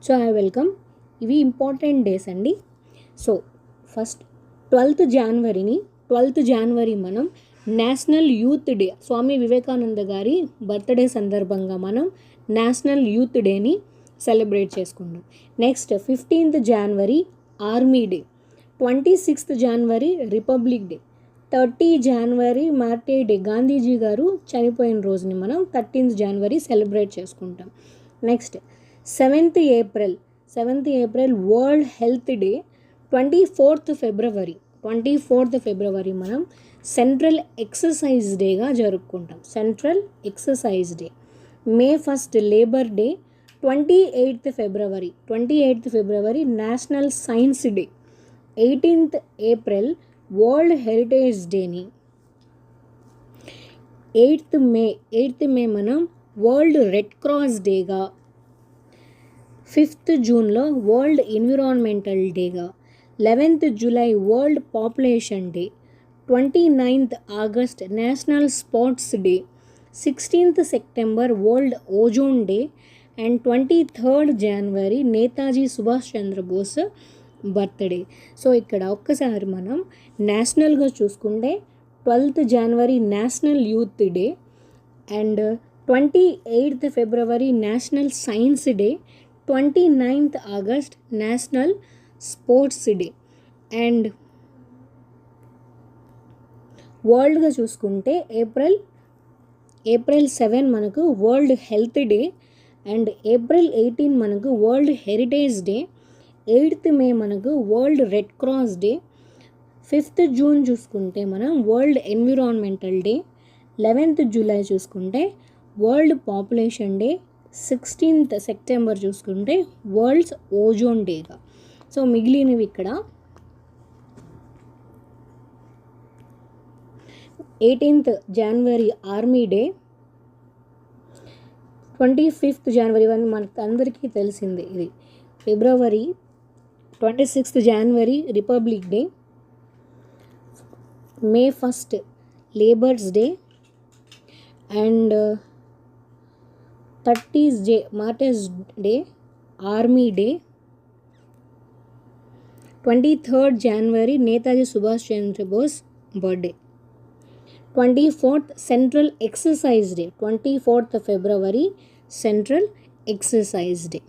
So I welcome. ఇవి important days అండి. So first 12th జనవరి మనం national youth day, Swami Vivekananda గారి బర్త్డే సందర్భంగా మనం నేషనల్ యూత్ డేని సెలబ్రేట్ చేసుకుంటాం. నెక్స్ట్ 15th జనవరి ఆర్మీ డే, 26th జనవరి రిపబ్లిక్ డే, 30 జనవరి మార్టే డే, గాంధీజీ గారు చనిపోయిన రోజుని మనం 13th జనవరి సెలబ్రేట్ చేసుకుంటాం. Next 7th April world health day, 24th ఫిబ్రవరి మనం సెంట్రల్ ఎక్సర్సైజ్ డేగా జరుపుకుంటాం. Central exercise day. May 1 labour day, 28th ఫిబ్రవరి national science day. 18th April world heritage డేని. 8th మే మనం వరల్డ్ రెడ్ క్రాస్ డేగా, 5th జూన్లో వరల్డ్ ఎన్విరాన్మెంటల్ డేగా, 11th July world population day, 29th August national sports day, 16th September world ozone day and 23rd జనవరి Netaji Subhash Chandrabose birthday. So ఇక్కడ ఒక్కసారి మనం నేషనల్గా చూసుకుంటే 12th జనవరి national youth day and 28th ఫిబ్రవరి national science day, 29th August national sports day and వరల్డ్గా చూసుకుంటే ఏప్రిల్ 7 మనకు world health day and April 18 మనకు world heritage day, 8th May మనకు world red cross day, 5th June చూసుకుంటే మనం world environmental day, 11th July చూసుకుంటే world population day, 16th September చూసుకుంటే worlds ozone డేగా. సో మిగిలినవి ఇక్కడ 18th జనవరి ఆర్మీ డే, 25th జనవరి ఇవన్నీ మనకు అందరికీ తెలిసిందే. ఇది ఫిబ్రవరి 26th జనవరి republic day, May 1 labours day and 30th martyrs day, army day, 23rd జనవరి Netaji Subhash Chandrabose birthday, 24th central exercise day, 24th ఫిబ్రవరి సెంట్రల్ ఎక్సర్సైజ్ డే.